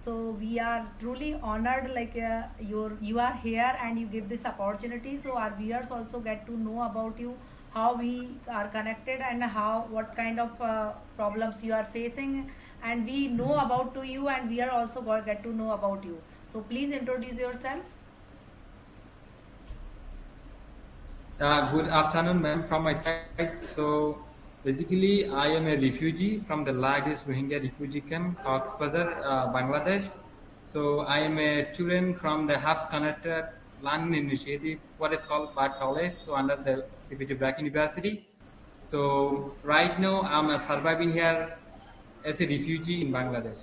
So we are truly honored, like you are here and you give this opportunity. So our viewers also get to know about you, how we are connected, and how what kind of problems you are facing, and we know about to you, and we are also get to know about you. So please introduce yourself. Good afternoon, ma'am, from my side. So, basically, I am a refugee from the largest Rohingya refugee camp, Bazar, Bangladesh. So, I am a student from the Hubs Connected Learning Initiative, what is called BART College, so under the CPT Black University. So, right now, I'm surviving here as a refugee in Bangladesh.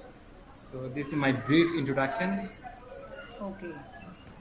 So, this is my brief introduction. Okay.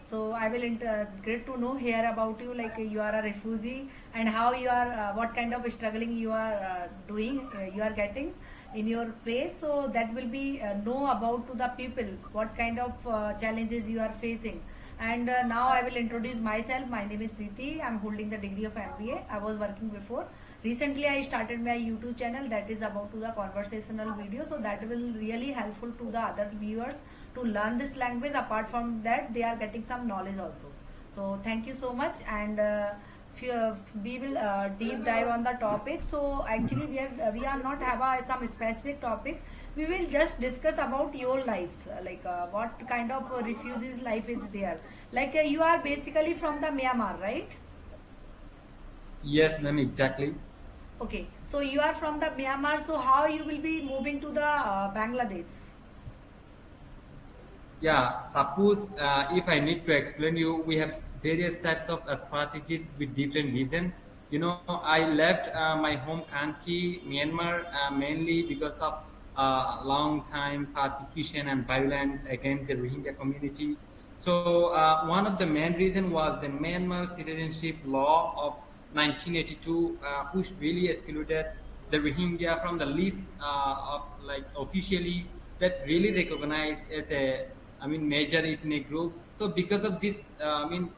So I will great to know here about you, like you are a refugee and how you are, what kind of struggling you are doing, you are getting in your place. So that will be know about to the people what kind of challenges you are facing. And now I will introduce myself. My name is Preeti. I'm holding the degree of MBA. I was working before. Recently I started my YouTube channel that is about to the conversational video, so that will really helpful to the other viewers to learn this language. Apart from that, they are getting some knowledge also. So thank you so much. And we will deep dive on the topic. So actually we are not have some specific topic. We will just discuss about your lives, like what kind of refugees life is there. Like you are basically from the Myanmar, right? Yes, ma'am, exactly. Okay, so you are from the Myanmar, so how you will be moving to the Bangladesh? Yeah, suppose if I need to explain you, we have various types of strategies with different reasons. I left my home country, Myanmar, mainly because of long time persecution and violence against the Rohingya community. So one of the main reason was the Myanmar citizenship law of 1982, which really excluded the Rohingya from the list of like officially that really recognized as a major ethnic groups. So because of this,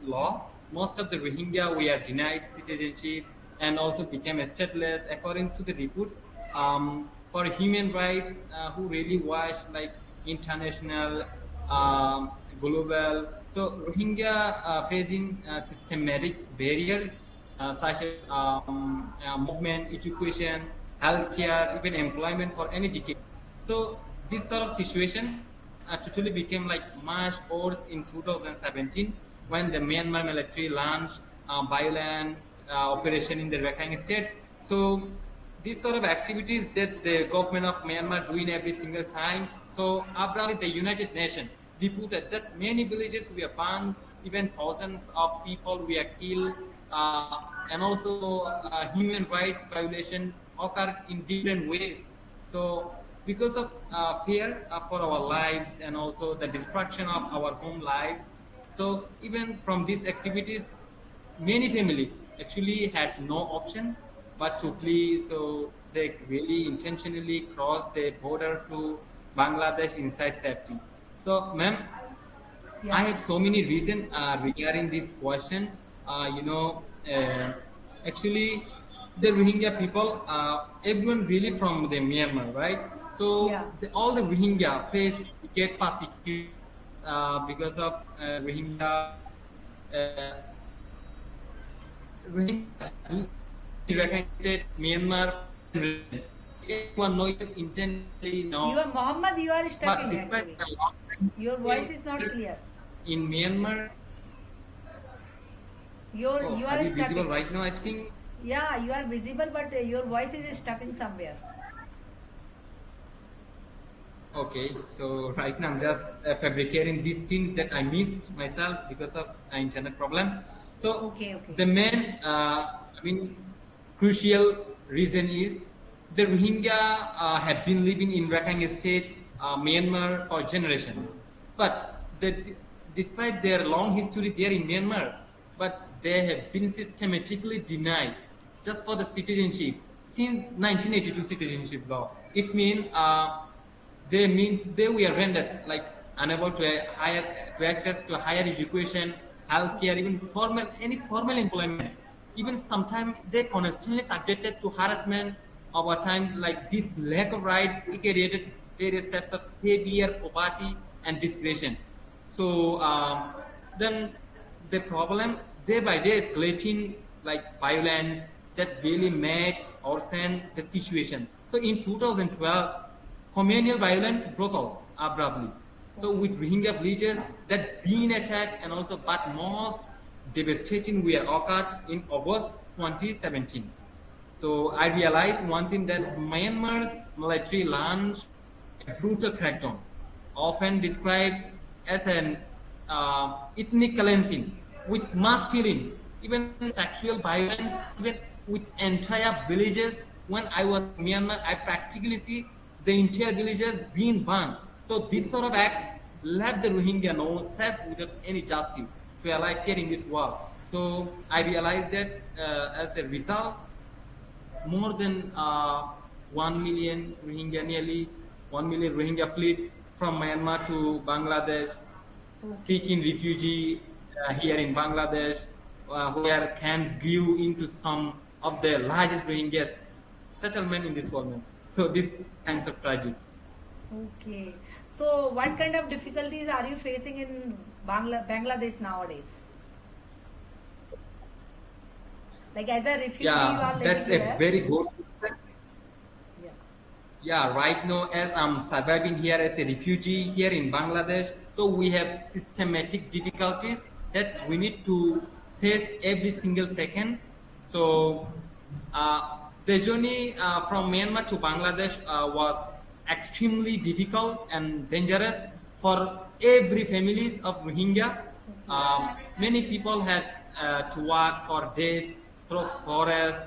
law, most of the Rohingya were denied citizenship and also became stateless, according to the reports. For human rights, who really watch like international, global. So Rohingya facing systematic barriers such as movement, education, healthcare, even employment for any decades. So this sort of situation totally became like much worse in 2017 when the Myanmar military launched violent operation in the Rakhine state. So these sort of activities that the government of Myanmar doing every single time. So abruptly the United Nations reported that many villages were burned, even thousands of people were killed, and also human rights violation occurred in different ways. So because of fear for our lives and also the destruction of our home lives, so even from these activities, many families actually had no option but to flee. So they really intentionally crossed the border to Bangladesh inside safety. So, ma'am, I Yeah. have so many reasons regarding this question. Actually, the Rohingya people, everyone really from the Myanmar, right? Yeah. So all the Rohingya face get persecuted because of Rohingya. Uh, Rohingya do in Rakhine State, Myanmar, region. Everyone knows it intensely You now. are Mohammed, you are stuck But in despite actually. the long time Your voice is not clear. in Myanmar, You oh, are are you stuck visible in. right now? I think. Yeah, you are visible, but your voice is stuck in somewhere. Okay, so right now I'm just fabricating these things that I missed myself because of an internet problem. So Okay, okay. the main, crucial reason is the Rohingya have been living in Rakhine State, Myanmar for generations. But despite their long history there in Myanmar, but they have been systematically denied just for the citizenship since 1982 citizenship law. It means they were rendered like unable to higher to access to higher education, healthcare, even formal any formal employment. Even sometimes they constantly subjected to harassment over time. Like this lack of rights, it created various types of severe poverty and desperation. So then the problem day by day escalating, like violence that really made worsen the situation. So in 2012, communal violence broke out abruptly. So Okay. with Rohingya villages that been attacked, and also but most devastating were occurred in August 2017. So I realized one thing, that Myanmar's military launched a brutal crackdown, often described as an ethnic cleansing, with mass killing, even sexual violence, even with entire villages. When I was in Myanmar, I practically see the entire villages being burned. So these sort of acts left the Rohingya no safe without any justice to alive here in this world. So I realized that as a result, more than 1 million Rohingya, nearly 1 million Rohingya fled from Myanmar to Bangladesh, Okay. seeking refugee here in Bangladesh, where camps grew into some of the largest Rohingya settlement in this world. So this kinds of tragic. Okay. So, what kind of difficulties are you facing in Bangladesh nowadays? Like as a refugee, you Yeah, are that's living a there. very good. Yeah. Yeah, right now, as I'm surviving here as a refugee here in Bangladesh, so we have systematic difficulties that we need to face every single second. So, uh, the journey from Myanmar to Bangladesh was extremely difficult and dangerous for every families of Rohingya. Many people had to walk for days through forests,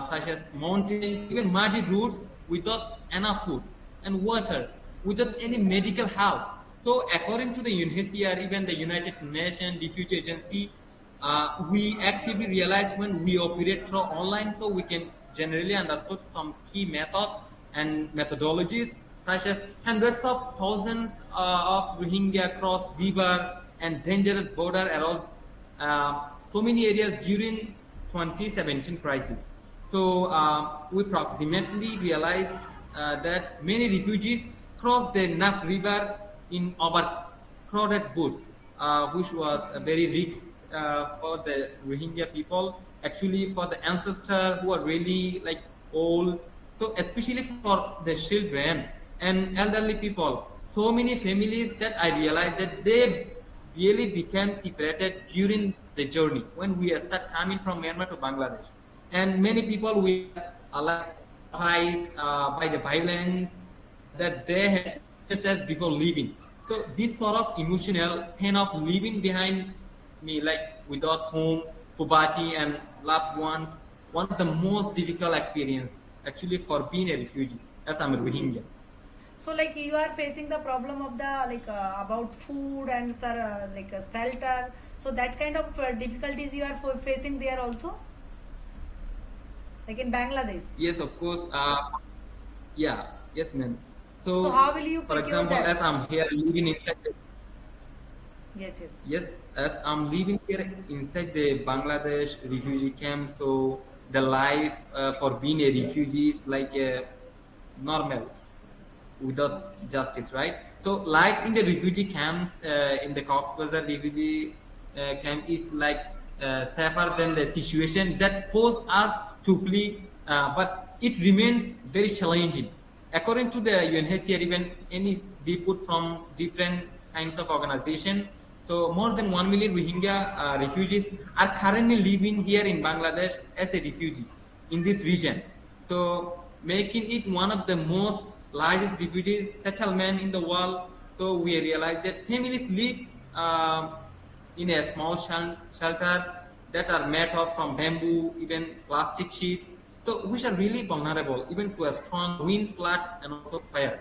such as mountains, even muddy routes, without enough food and water, without any medical help. So, according to the UNHCR, even the United Nations Refugee Agency, we actively realize when we operate through online, so we can generally understood some key methods and methodologies, such as hundreds of thousands of Rohingya cross river and dangerous border across so many areas during 2017 crisis. So we approximately realize that many refugees crossed the Naf River in overcrowded boats, which was a very risk for the Rohingya people. Actually, for the ancestors who are really like old, so especially for the children and elderly people. So many families that I realized that they really became separated during the journey when we start coming from Myanmar to Bangladesh. And many people were like surprised by the violence that they had experienced before leaving. So this sort of emotional pain of leaving behind me, like without homes, poverty, and loved ones, one of the most difficult experience actually for being a refugee, as I'm a Rohingya. So, like you are facing the problem of the about food and sir, shelter. So that kind of difficulties you are facing there also, like in Bangladesh. Yes, of course. Yeah, yes, ma'am. So So, how will you for procure example, that? as I'm here living inside Yes, yes. yes, as I'm living here inside the Bangladesh refugee camp, so the life for being a refugee is like a normal without justice, right? So life in the refugee camps, in the Cox's Bazar refugee camp is like safer than the situation that forced us to flee, but it remains very challenging. According to the UNHCR, even any input from different kinds of organization, so more than 1 million Rohingya refugees are currently living here in Bangladesh as a refugee in this region. So making it one of the most largest refugee settlement in the world. So we realized that families live in a small shelter that are made of from bamboo, even plastic sheets. So which are really vulnerable even to a strong winds, flood, and also fires.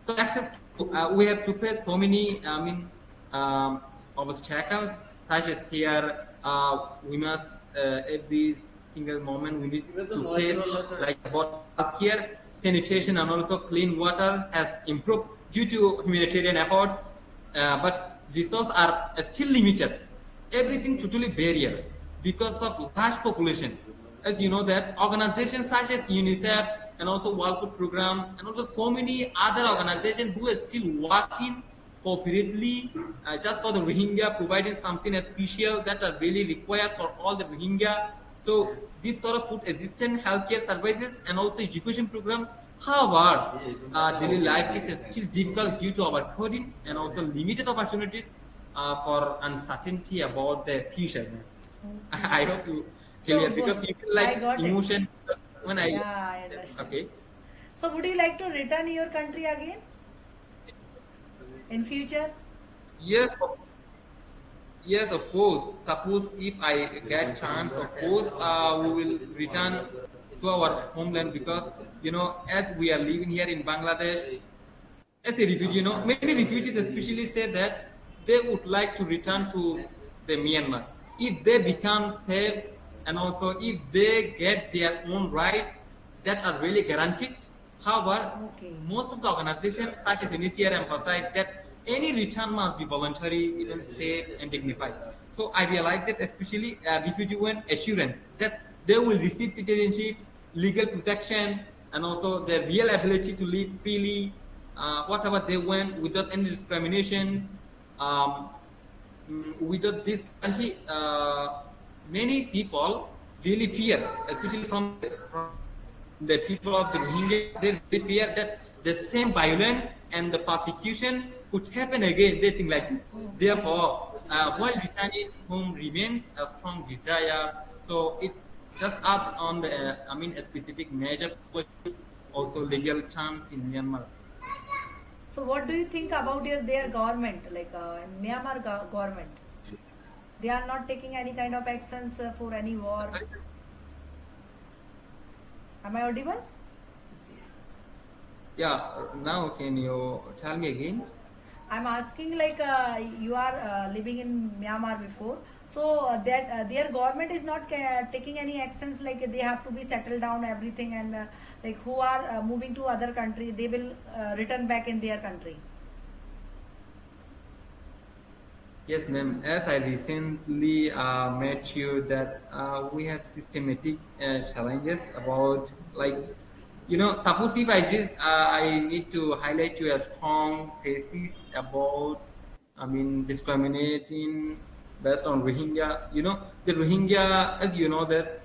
So access to, we have to face so many, um, obstacles, such as here we must every single moment we need to face like about healthcare, sanitation, and also clean water has improved due to humanitarian efforts, but resources are still limited. Everything totally barrier because of large population. As you know that organizations such as UNICEF and also World Food Program and also so many other organizations who are still working cooperatively just for the Rohingya, providing something special that are really required for all the Rohingya. So this sort of food assistance, healthcare services, and also education program. However, daily life is still difficult due to our coding and also limited opportunities for uncertainty about the future. Man. Okay. I hope you clear So because you feel I like got it. emotion when I Yeah, I understand. okay. So would you like to return your country again in future? Yes, yes, of course. Suppose if I get chance, of course, we will return to our homeland because as we are living here in Bangladesh as a refugee, many refugees especially say that they would like to return to the Myanmar if they become safe and also if they get their own right that are really guaranteed. However, Okay. most of the organizations such as UNHCR emphasize that any return must be voluntary, even safe and dignified. So I realized that especially refugee want assurance that they will receive citizenship, legal protection, and also the real ability to live freely whatever they want without any discriminations. Um, Without this guarantee, many people really fear, especially from the people of the Rohingya, they really fear that the same violence and the persecution could happen again. They think like this. Okay. Therefore, while returning home remains a strong desire, so it just adds on the, a specific major policy, also legal chance in Myanmar. So what do you think about their government, like Myanmar government? They are not taking any kind of actions for any war. Sorry? Am I audible? Yeah, now can you tell me again? I'm asking like you are living in Myanmar before, so that their government is not taking any actions like they have to be settled down everything and like who are moving to other country they will return back in their country. Yes, ma'am. As I recently met you, that we have systematic challenges about like, suppose if I need to highlight you a strong thesis about, discriminating based on Rohingya. The Rohingya, as you know that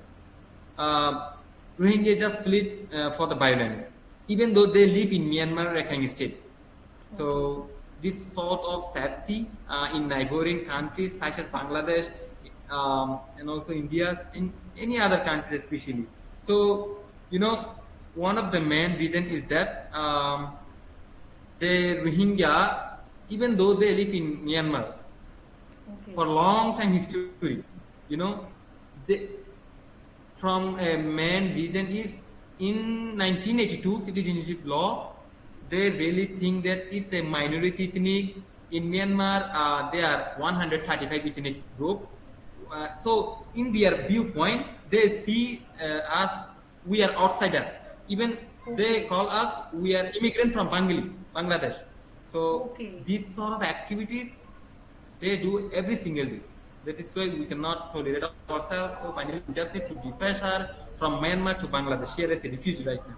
uh, Rohingya just fled for the violence, even though they live in Myanmar, Rakhine State. Okay. So this sort of safety in neighboring countries such as Bangladesh and also India and any other country especially. So one of the main reason is that the Rohingya, even though they live in Myanmar Okay. for long time history, you know, they, from a main reason is in 1982 citizenship law they really think that it's a minority ethnic in Myanmar. There are 135 ethnic group. So in their viewpoint, they see us we are outsider. Even they Okay. call us we are immigrant from Bangladesh. So Okay. these sort of activities they do every single day. That is why we cannot tolerate ourselves. So finally, we just need to disperse her from Myanmar to Bangladesh. Here as a refugee right now.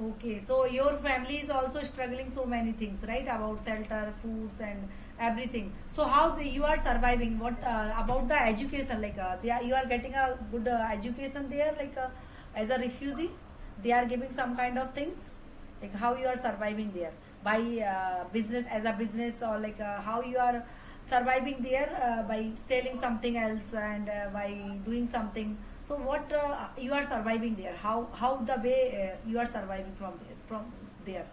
Okay, so your family is also struggling so many things, right? About shelter, foods, and everything. So how you are surviving? What about the education? Like you are getting a good education there, like as a refugee, they are giving some kind of things. Like how you are surviving there by business as a business, or like how you are surviving there by selling something else and by doing something. So what you are surviving there? How the way you are surviving from there?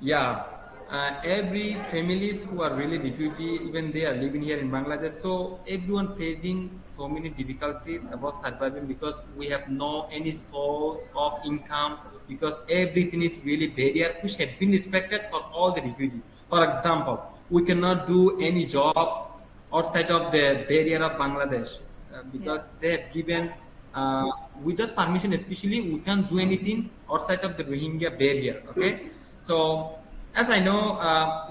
Yeah, every families who are really refugee, even they are living here in Bangladesh. So everyone facing so many difficulties about surviving because we have no any source of income because everything is really barrier which had been respected for all the refugees. For example, we cannot do any job outside of the barrier of Bangladesh Yeah. because they have given without permission, especially we can't do anything outside of the Rohingya barrier. Okay, so as I know,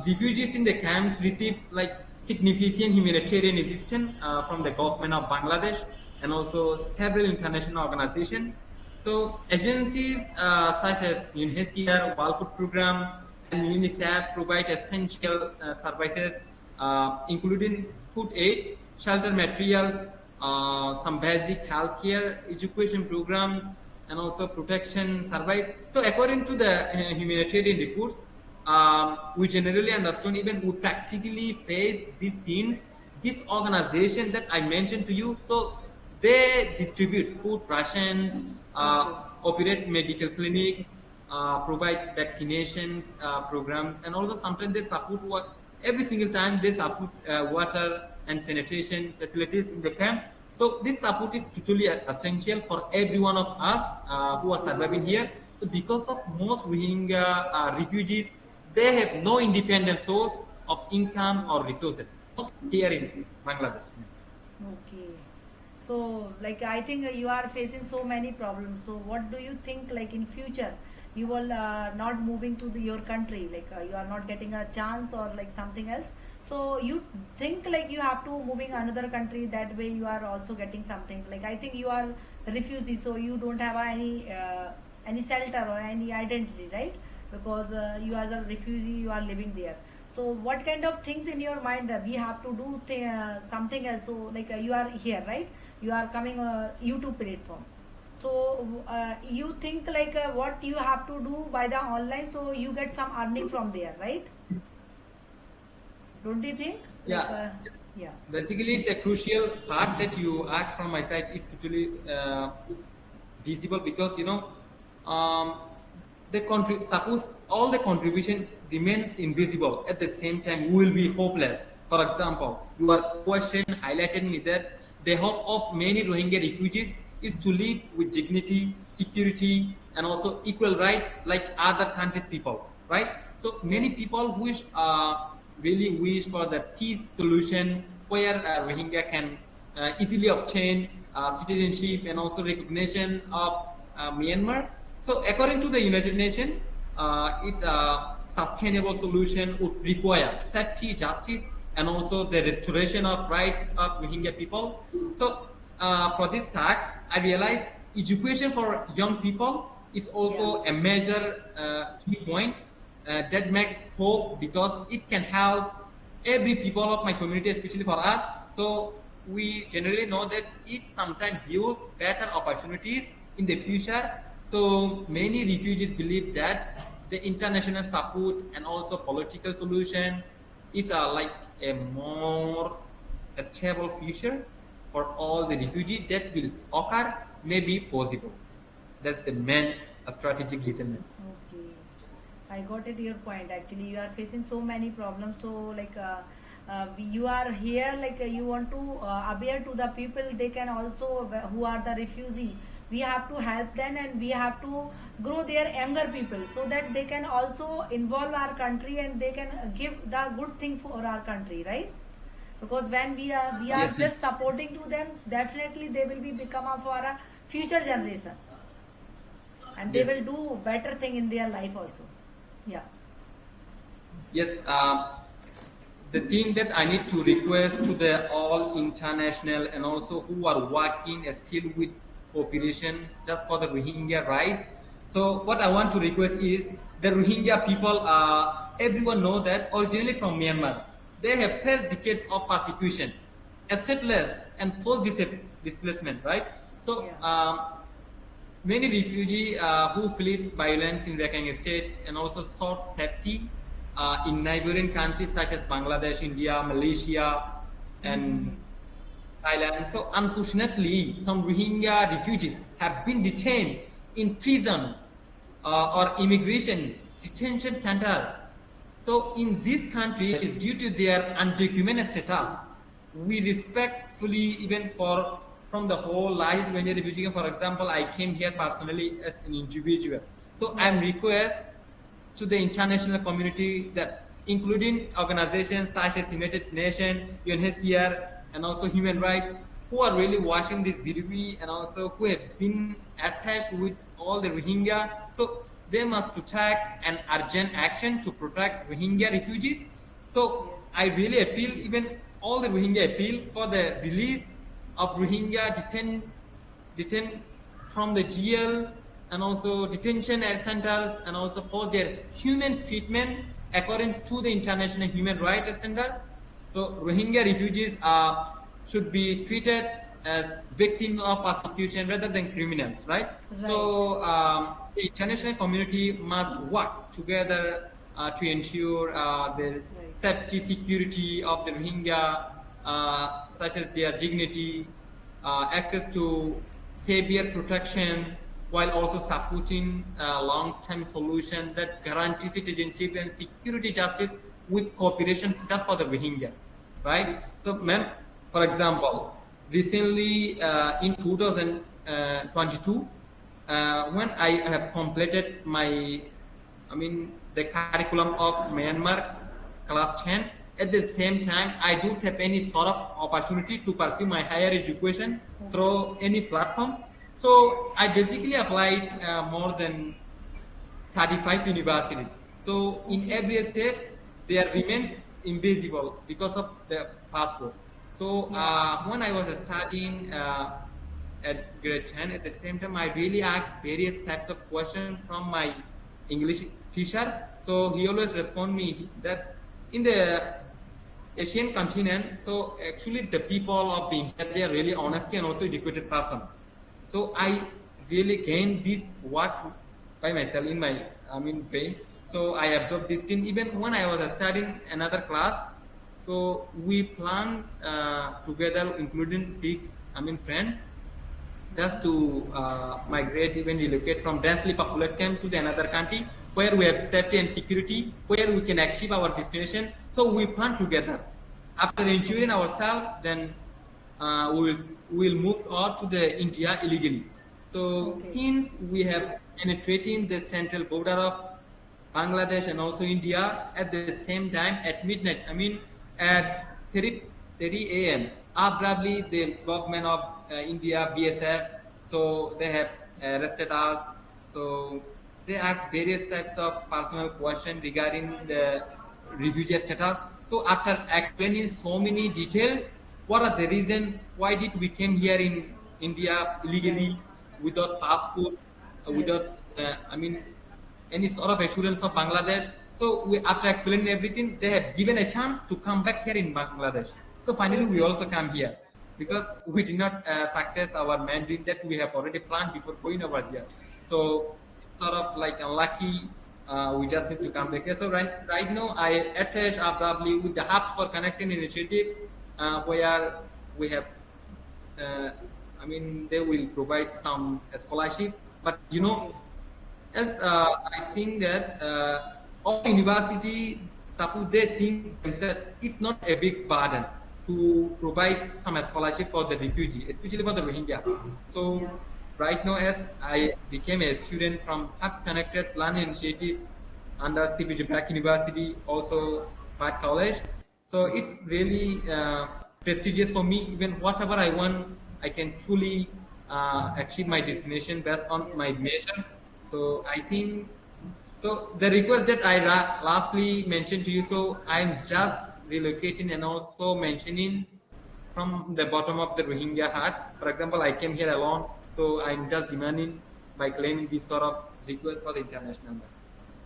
refugees in the camps receive like significant humanitarian assistance from the government of Bangladesh and also several international organizations. So agencies such as UNHCR, World Food Program, and UNICEF provide essential services, including food aid, shelter materials, some basic healthcare, education programs, and also protection service. So according to the humanitarian reports, we generally understand, even we practically face these things. This organization that I mentioned to you, so they distribute food rations, Okay. operate medical clinics, provide vaccinations programs, and also sometimes they support every single time they support water and sanitation facilities in the camp. So this support is totally essential for every one of us who are surviving here. So because of most Rohingya refugees, they have no independent source of income or resources here in Bangladesh. Okay. So, like, I think you are facing so many problems. So, what do you think, like, in future, you will not moving to your country, like, you are not getting a chance or like something else. So, you think like you have to moving another country. That way, you are also getting something. Like, I think you are refugee, so you don't have any shelter or any identity, right? Because you are a refugee, you are living there. So what kind of things in your mind that we have to do something else? So like you are here, right? You are coming YouTube platform. So you think like what you have to do by the online, so you get some earning from there, right? Don't you think? Like Yeah, yeah. basically it's a crucial part that you asked from my side is totally visible, because um, suppose all the contribution remains invisible, at the same time we will be hopeless. For example, your question highlighted me that the hope of many Rohingya refugees is to live with dignity, security, and also equal right like other countries people, right? So many Yes. people really wish for the peace solutions where Rohingya can easily obtain citizenship and also recognition of Myanmar. So according to the United Nations, its a sustainable solution would require safety, justice, and also the restoration of rights of Rohingya people. So for this task, I realized education for young people is Yeah. also a major key point that make hope, because it can help every people of my community, especially for us. So we generally know that it sometimes build better opportunities in the future. So many refugees believe that the international support and also political solution is like a more stable future for all the refugees that will occur may be possible. That's the main strategic reason. Okay, I got it. Your point. Actually, you are facing so many problems. So, like, you are here, like, you want to aware to the people. They can also who are the refugee. We have to help them, and we have to grow their younger people so that they can also involve our country and they can give the good thing for our country, right? Because when we are Yes, yes. just supporting to them, definitely they will be become of our future generation, and they Yes. will do better thing in their life also. Yeah. Yes, the thing that I need to request to the all international and also who are working still with cooperation just for the Rohingya rights. So what I want to request is the Rohingya people. Everyone know that originally from Myanmar, they have faced decades of persecution, stateless and forced displacement. Right. So Yeah. many refugees who fled violence in Rakhine State and also sought safety in neighboring countries such as Bangladesh, India, Malaysia, Mm-hmm. and Thailand. So unfortunately, some Rohingya refugees have been detained in prison or immigration detention center. So in this country, it is due to their undocumented status, we respectfully even for from the whole lives when you're refugee. For example, I came here personally as an individual. So I'm Yeah. request to the international community that including organizations such as United Nations, UNHCR, and also human rights, who are really watching this video and also who have been attached with all the Rohingya. So they must to take an urgent action to protect Rohingya refugees. So Yes. I really appeal, even all the Rohingya appeal for the release of Rohingya detained from the jails and also detention at centers, and also for their human treatment according to the international human rights standard. So Rohingya refugees should be treated as victims of persecution rather than criminals, right? Right. So the international community must work together to ensure the Right. safety, security of the Rohingya, such as their dignity, access to severe protection, while also supporting a long-term solution that guarantees citizenship and security justice with cooperation just for the Rohingya, right? So, ma'am, for example, recently in 2022, when I have completed my, I mean, the curriculum of Myanmar class 10, at the same time, I don't have any sort of opportunity to pursue my higher education Okay. through any platform. So I basically applied more than 35 universities. So in Okay. every state, there remains invisible because of the passport. So Yeah. when I was studying at grade 10, at the same time, I really asked various types of questions from my English teacher. So he always respond me that in the Asian continent, so actually the people of the India, they are really honesty and also educated person. So I really gained this what by myself in my brain. So I absorbed this thing even when I was studying another class. So we planned together, including six friend, just to migrate, even relocate from densely populated camp to the another country where we have safety and security, where we can achieve our destination. So we plan together. After ensuring Okay. ourselves, then we will move on to the India illegally. So Okay. since we have penetrating the central border of Bangladesh and also India at the same time at midnight. At 30 a.m. Abruptly, the government of India, BSF, so they have arrested us. So they asked various types of personal questions regarding the refugee status. So after explaining so many details, what are the reason why did we came here in India Right. illegally without passport, Yes. without any sort of assurance of Bangladesh. So after explaining everything, they have given a chance to come back here in Bangladesh. So finally, we Okay. also come here because we did not success our main dream that we have already planned before going over here. So it's sort of like unlucky. We just need to come back here. So right now, I attach abruptly with the Hubs for Connecting initiative, where we have uh, they will provide some scholarship, but Okay. yes, I think that all university, suppose they think themselves, it's not a big burden to provide some scholarship for the refugee, especially for the Rohingya. Yeah. So right now, as I became a student from Hubs Connected Plan Initiative under CBG Black University, also Pat College. So it's really prestigious for me. Even whatever I want, I can fully achieve my Achieve. destination based on Yes. my measure. So I think so. The request that I lastly mentioned to you. So I'm just relocating and also mentioning from the bottom of the Rohingya hearts. For example, I came here alone, so I'm just demanding by claiming this sort of request for the international.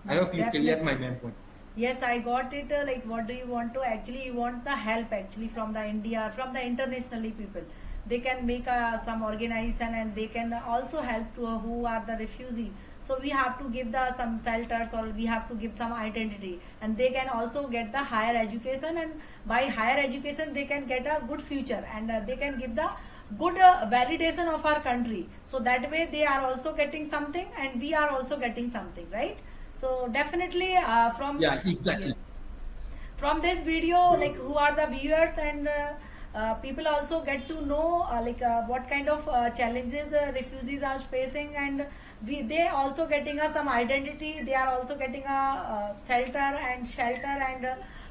I Yes, hope you cleared my definitely. main point. Yes, I got it. Like, what do you want to actually? You want the help actually from the India, from the internationally people. They can make some organization and they can also help to who are the refugee. So we have to give the some shelters or we have to give some identity, and they can also get the higher education, and by higher education they can get a good future, and they can give the good validation of our country. So that way they are also getting something and we are also getting something, right? So definitely from Yeah, exactly. yes, from this video, like who are the viewers, and people also get to know what kind of challenges refugees are facing, and they also getting some identity, they are also getting a shelter and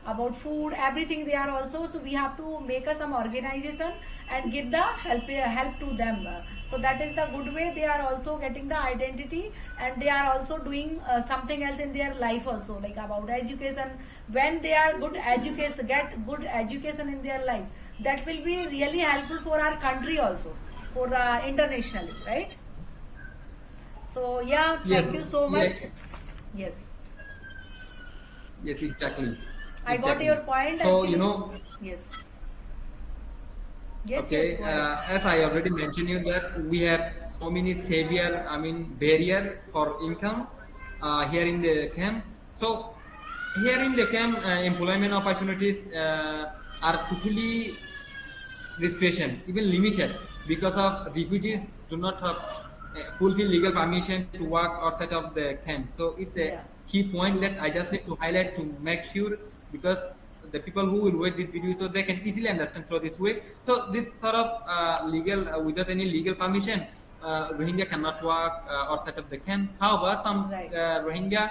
about food, everything they are also. So we have to make some organization and give the help to them. So that is the good way they are also getting the identity, and they are also doing something else in their life also, like about education. When they are good education, get good education in their life, that will be really helpful for our country also, for the internationally, right? So yeah, thank Yes, you so yeah, much. Yes, yes, exactly, I got your exactly. point So you actually. know, Yes, yes, yes. okay, Go ahead. as I already mentioned you that we have so many severe, I mean, barrier for income here in the camp. So here in the camp, employment opportunities are totally restriction, even limited, because of refugees do not have fulfill legal permission to work outside of the camp. So it's a Yeah. key point that I just need to highlight to make sure, because the people who will watch this video so they can easily understand through this way. So this sort of legal without any legal permission, Rohingya cannot work or set up the camps. However, some Right. Rohingya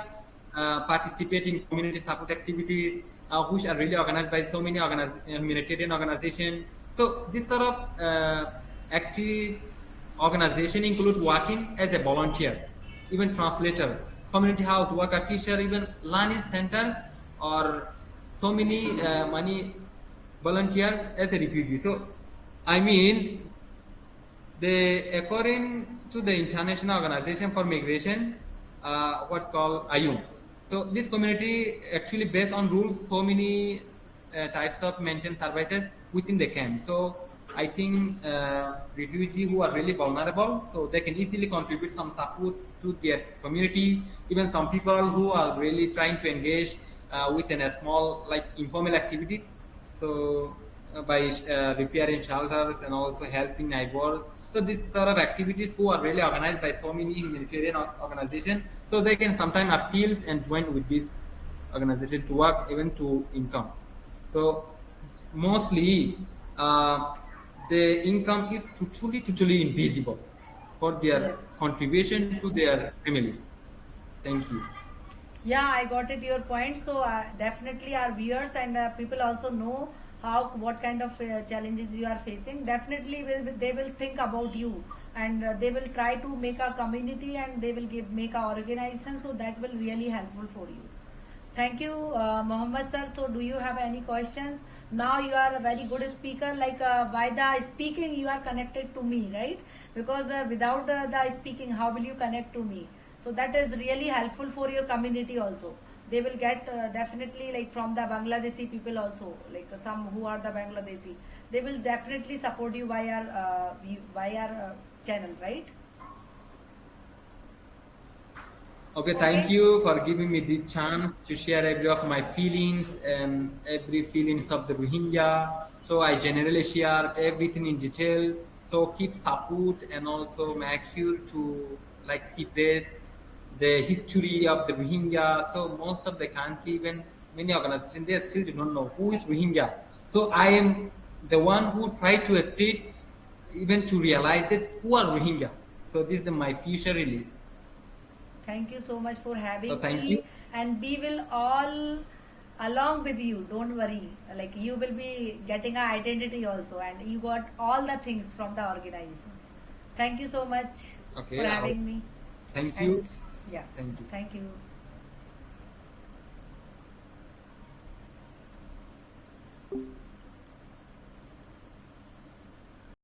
participate in community support activities, which are really organized by so many humanitarian organizations. So this sort of active organization include working as a volunteers, even translators, community health worker, teacher, even learning centers, or so many money volunteers as a refugee. So I mean, according to the International Organization for Migration, what's called IUM. So this community actually based on rules, so many types of maintenance services within the camp. So I think refugees who are really vulnerable, so they can easily contribute some support to their community. Even some people who are really trying to engage within a small like informal activities. So by repairing shelters and also helping neighbors. So these sort of activities who are really organized by so many humanitarian organizations, so they can sometimes appeal and join with this organization to work even to income. So mostly the income is totally invisible for their Yes. contribution to their families. Thank you. Yeah, I got it your point. So definitely our viewers and people also know how what kind of challenges you are facing. Definitely they will think about you, and they will try to make a community, and they will make a organization, so that will really helpful for you. Thank you, Mohammed sir. So do you have any questions? Now you are a very good speaker. Like by the speaking, you are connected to me, right? Because without the speaking, how will you connect to me? So that is really helpful for your community also. They will get definitely like from the Bangladeshi people also, like some who are the Bangladeshi. They will definitely support you via channel, right? Okay, thank Okay. you for giving me the chance to share every of my feelings and every feelings of the Rohingya. So I generally share everything in details. So keep support and also make sure to like separate the history of the Rohingya. So most of the country, even many organizations, they still do not know who is Rohingya. So I am the one who try to spread even to realize that who are Rohingya. So this is my future release. Thank you so much for So having thank you. me, and we will all along with you. Don't worry. Like you will be getting an identity also, and you got all the things from the organization. Thank you so much for Okay. having me, Thank and you. yeah, Thank you. thank you.